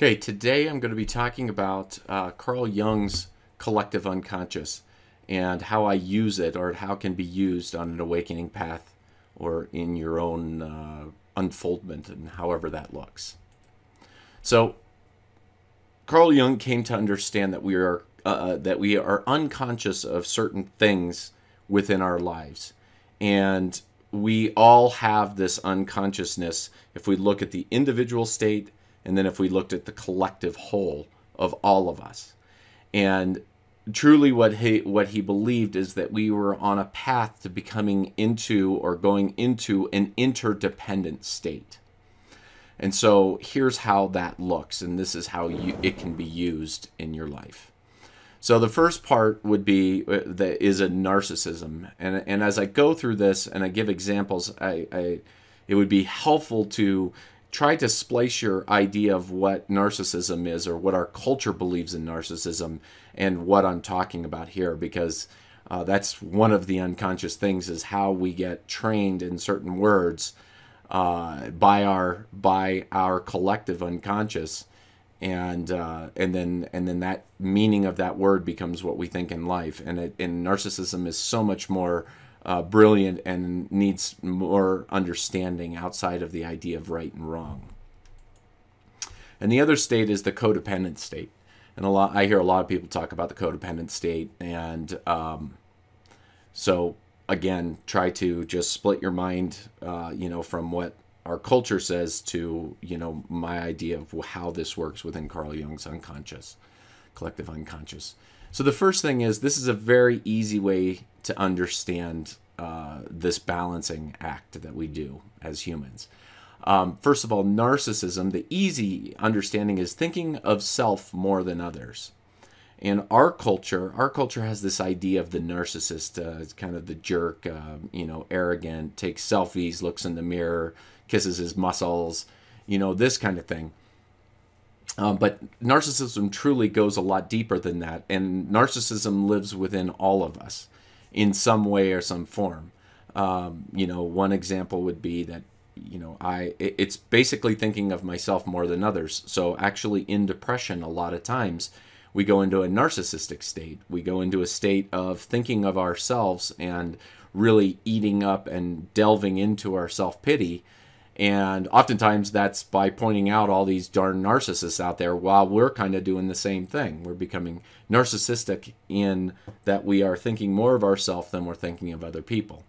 Okay, today I'm going to be talking about Carl Jung's collective unconscious and how I use it, or how it can be used on an awakening path or in your own unfoldment, and however that looks. So Carl Jung came to understand that we are unconscious of certain things within our lives, and we all have this unconsciousness if we look at the individual state, and then if we looked at the collective whole of all of us. And truly what he believed is that we were on a path to becoming into, or going into, an interdependent state. And so here's how that looks, and this is how it can be used in your life. So the first part would be is a narcissism. And as I go through this and I give examples, it would be helpful to try to splice your idea of what narcissism is, or what our culture believes in narcissism, and what I'm talking about here, because that's one of the unconscious things, is how we get trained in certain words by our collective unconscious, and then that meaning of that word becomes what we think in life. And narcissism is so much more brilliant and needs more understanding outside of the idea of right and wrong. And the other state is the codependent state. And I hear a lot of people talk about the codependent state. And so again, try to just split your mind, from what our culture says to, my idea of how this works within Carl Jung's unconscious, collective unconscious. So the first thing is, this is a very easy way to understand this balancing act that we do as humans. First of all, narcissism, the easy understanding is thinking of self more than others. And our culture has this idea of the narcissist as kind of the jerk, arrogant, takes selfies, looks in the mirror, kisses his muscles, this kind of thing. But narcissism truly goes a lot deeper than that, and narcissism lives within all of us in some way or some form. One example would be that, it's basically thinking of myself more than others. So actually in depression, a lot of times we go into a narcissistic state. We go into a state of thinking of ourselves and really eating up and delving into our self-pity. And oftentimes that's by pointing out all these darn narcissists out there, while we're kind of doing the same thing. We're becoming narcissistic in that we are thinking more of ourselves than we're thinking of other people.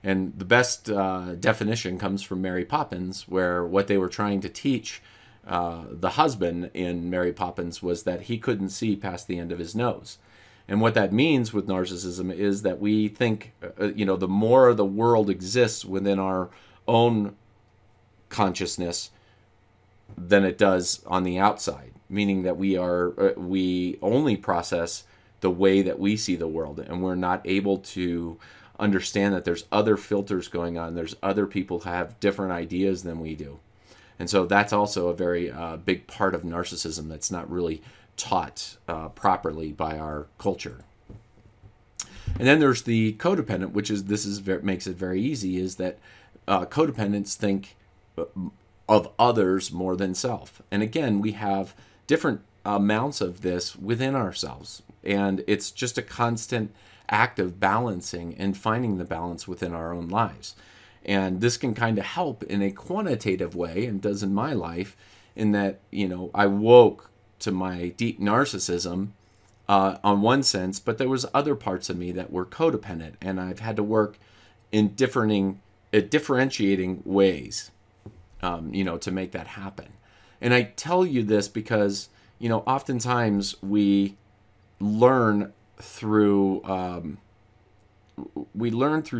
And the best definition comes from Mary Poppins, where what they were trying to teach the husband in Mary Poppins was that he couldn't see past the end of his nose. And what that means with narcissism is that we think, the more the world exists within our own consciousness than it does on the outside, meaning that we only process the way that we see the world, and we're not able to understand that there's other filters going on. There's other people who have different ideas than we do. And so that's also a very big part of narcissism that's not really taught properly by our culture. And then there's the codependent, which is makes it very easy, is that codependents think of others more than self. And again, we have different amounts of this within ourselves, and it's just a constant act of balancing and finding the balance within our own lives. And this can kind of help in a quantitative way, and does in my life, in that, I woke to my deep narcissism on one sense, but there was other parts of me that were codependent, and I've had to work in differentiating ways, to make that happen. And I tell you this because, oftentimes we learn through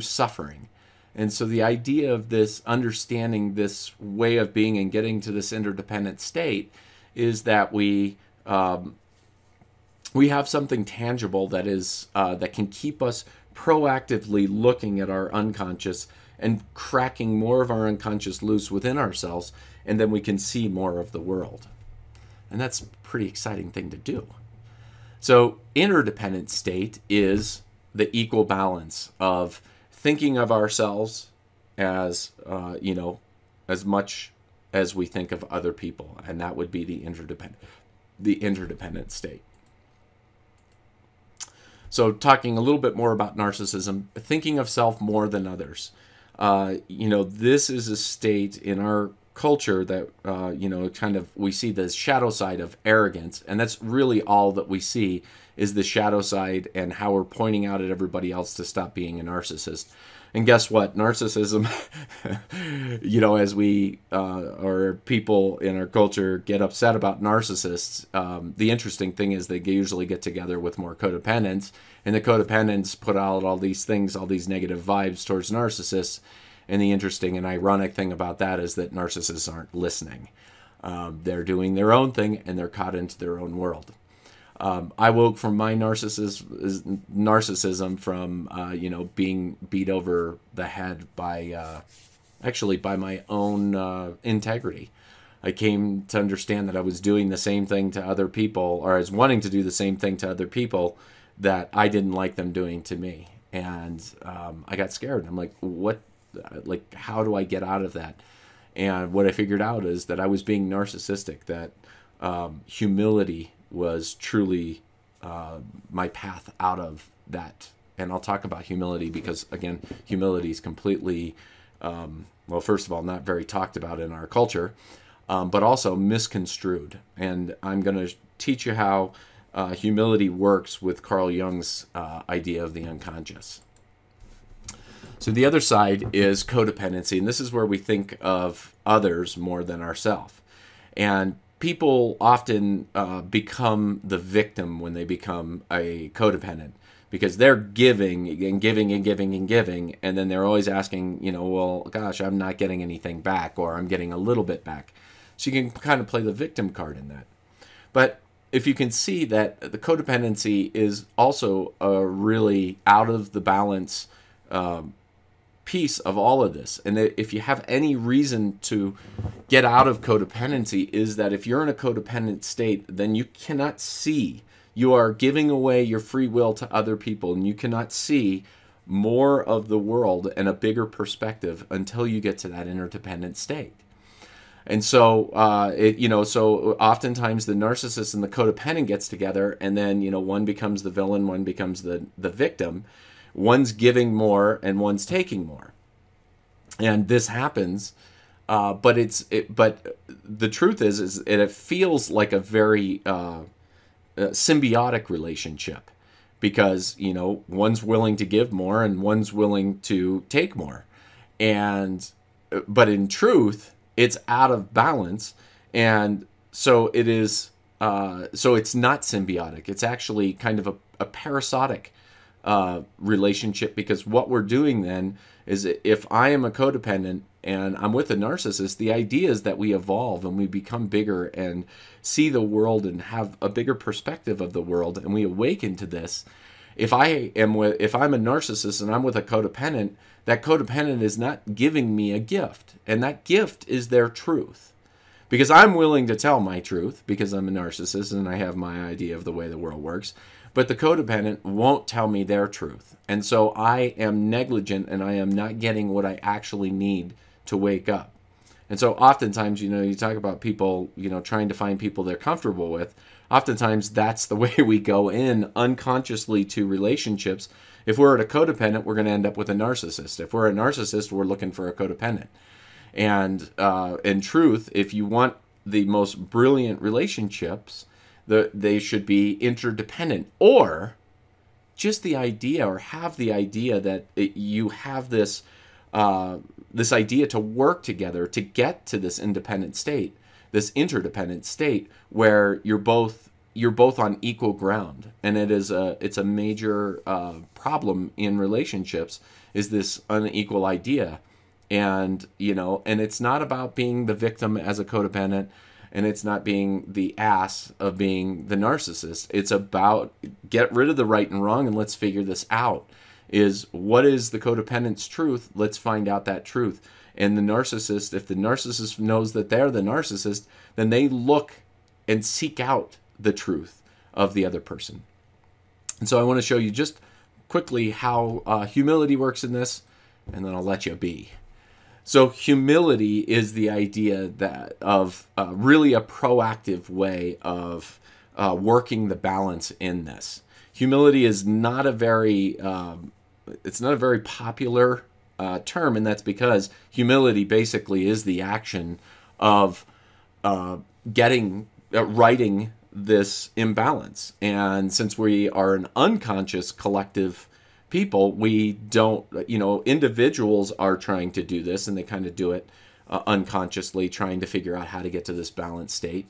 suffering. And so the idea of this, understanding this way of being and getting to this interdependent state, is that we have something tangible that is that can keep us proactively looking at our unconscious and cracking more of our unconscious loose within ourselves, and then we can see more of the world. And that's a pretty exciting thing to do. So interdependent state is the equal balance of thinking of ourselves as, as much as we think of other people, and that would be the interdependent state. So talking a little bit more about narcissism, thinking of self more than others. This is a state in our culture that, we see the shadow side of arrogance. And that's really all that we see is the shadow side and how we're pointing out at everybody else to stop being a narcissist. And guess what? Narcissism, as we or people in our culture get upset about narcissists, the interesting thing is they usually get together with more codependents, and the codependents put out all these things, all these negative vibes towards narcissists. And the interesting and ironic thing about that is that narcissists aren't listening. They're doing their own thing, and they're caught into their own world. I woke from my narcissism from, being beat over the head by my own integrity. I came to understand that I was doing the same thing to other people, or I was wanting to do the same thing to other people that I didn't like them doing to me. And I got scared. I'm like, what? Like, how do I get out of that? And what I figured out is that I was being narcissistic, that humility was truly my path out of that. And I'll talk about humility because, again, humility is completely, first of all, not very talked about in our culture, but also misconstrued. And I'm going to teach you how humility works with Carl Jung's idea of the unconscious. So the other side is codependency, and this is where we think of others more than ourselves. And people often become the victim when they become a codependent, because they're giving and giving and giving and giving, and then they're always asking, well, gosh, I'm not getting anything back, or I'm getting a little bit back. So you can kind of play the victim card in that. But if you can see that the codependency is also a really out of the balance piece of all of this. And if you have any reason to get out of codependency, is that if you're in a codependent state, then you cannot see. You are giving away your free will to other people, and you cannot see more of the world and a bigger perspective until you get to that interdependent state. And so, so oftentimes the narcissist and the codependent gets together, and then, one becomes the villain, one becomes the victim. One's giving more and one's taking more, and this happens. But the truth is it feels like a very symbiotic relationship, because one's willing to give more and one's willing to take more, but in truth it's out of balance, and so it is. So it's not symbiotic. It's actually kind of a parasitic relationship, because what we're doing then is, if I am a codependent and I'm with a narcissist, the idea is that we evolve and we become bigger and see the world and have a bigger perspective of the world, and we awaken to this. If I'm a narcissist and I'm with a codependent, that codependent is not giving me a gift, and that gift is their truth. Because I'm willing to tell my truth, because I'm a narcissist and I have my idea of the way the world works. But the codependent won't tell me their truth. And so I am negligent, and I am not getting what I actually need to wake up. And so oftentimes, you talk about people, trying to find people they're comfortable with. Oftentimes that's the way we go in unconsciously to relationships. If we're at a codependent, we're going to end up with a narcissist. If we're a narcissist, we're looking for a codependent. And in truth, if you want the most brilliant relationships, they should be interdependent, or just the idea, or have the idea that you have this this idea to work together to get to this independent state, this interdependent state, where you're both on equal ground. And it's a major problem in relationships, is this unequal idea. And and it's not about being the victim as a codependent, and it's not being the ass of being the narcissist. It's about get rid of the right and wrong, and let's figure this out. What is the codependent's truth? Let's find out that truth. And the narcissist, if the narcissist knows that they're the narcissist, then they look and seek out the truth of the other person. And so I want to show you just quickly how humility works in this, and then I'll let you be. So humility is the idea that of really a proactive way of working the balance in this. Humility is not a very it's not a very popular term, and that's because humility basically is the action of righting this imbalance. And since we are an unconscious collective people, we don't, individuals are trying to do this, and they kind of do it unconsciously, trying to figure out how to get to this balanced state.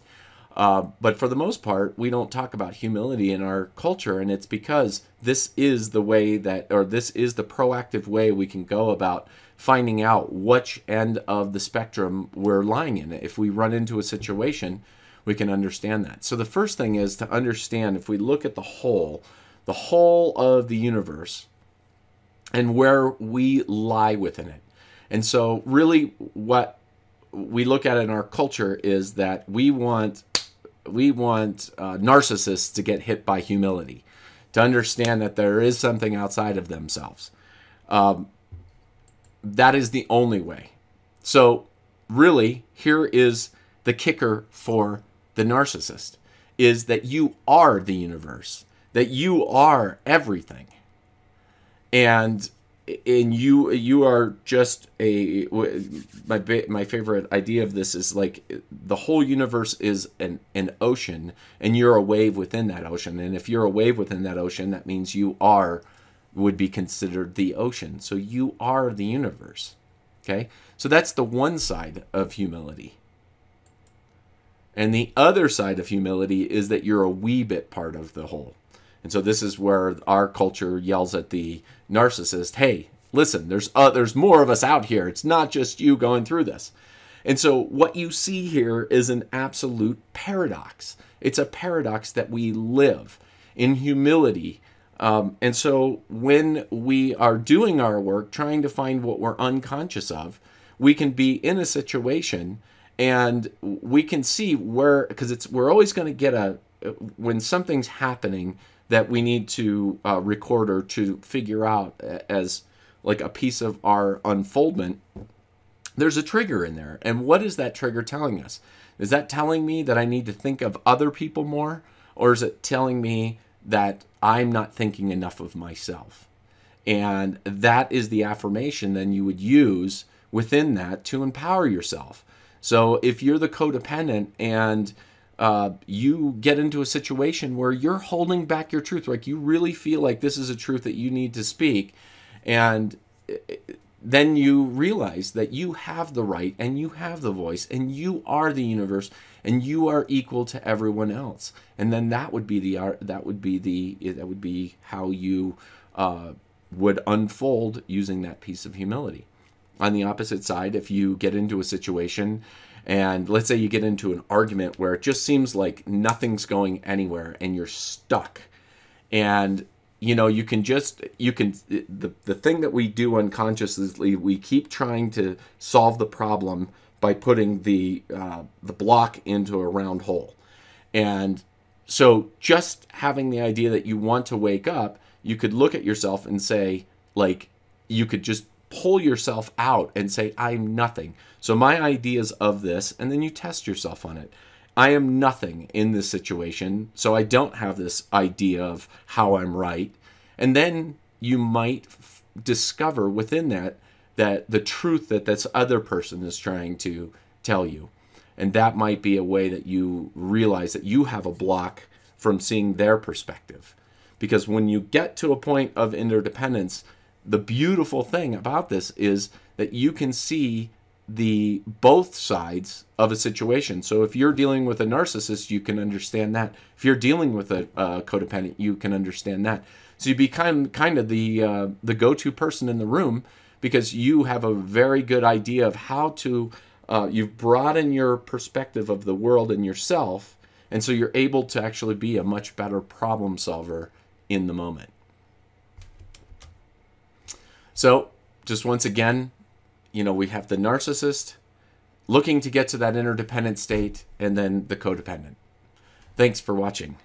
But for the most part, we don't talk about humility in our culture, and it's because this is the way this is the proactive way we can go about finding out which end of the spectrum we're lying in. If we run into a situation, we can understand that. So the first thing is to understand, if we look at the whole of the universe and where we lie within it. And so really what we look at in our culture is that we want narcissists to get hit by humility, to understand that there is something outside of themselves. That is the only way. So really, here is the kicker for the narcissist, is that you are the universe, that you are everything. And you are just my favorite idea of this is like the whole universe is an ocean, and you're a wave within that ocean. And if you're a wave within that ocean, that means you would be considered the ocean. So you are the universe. Okay? So that's the one side of humility. And the other side of humility is that you're a wee bit part of the whole. And so this is where our culture yells at the narcissist, hey, listen, there's more of us out here. It's not just you going through this. And so what you see here is an absolute paradox. It's a paradox that we live in humility. And so when we are doing our work, trying to find what we're unconscious of, we can be in a situation and we can see because we're always going to get when something's happening that we need to record or to figure out as like a piece of our unfoldment, there's a trigger in there. And what is that trigger telling us? Is that telling me that I need to think of other people more? Or is it telling me that I'm not thinking enough of myself? And that is the affirmation then you would use within that to empower yourself. So if you're the codependent and you get into a situation where you're holding back your truth, like you really feel like this is a truth that you need to speak, and then you realize that you have the right and you have the voice and you are the universe and you are equal to everyone else, and then that would be how you would unfold using that piece of humility. On the opposite side, if you get into a situation and let's say you get into an argument where it just seems like nothing's going anywhere and you're stuck, and the thing that we do unconsciously, we keep trying to solve the problem by putting the block into a round hole. And so just having the idea that you want to wake up, you could look at yourself and say, like, you could just pull yourself out and say, I'm nothing. So my ideas of this, and then you test yourself on it. I am nothing in this situation, so I don't have this idea of how I'm right. And then you might discover within that the truth that this other person is trying to tell you. And that might be a way that you realize that you have a block from seeing their perspective. Because when you get to a point of interdependence, the beautiful thing about this is that you can see both sides of a situation. So if you're dealing with a narcissist, you can understand that. If you're dealing with a codependent, you can understand that. So you become kind of the go-to person in the room because you have a very good idea of how to, you've broadened your perspective of the world and yourself, and so you're able to actually be a much better problem solver in the moment. So just once again, we have the narcissist looking to get to that interdependent state, and then the codependent. Thanks for watching.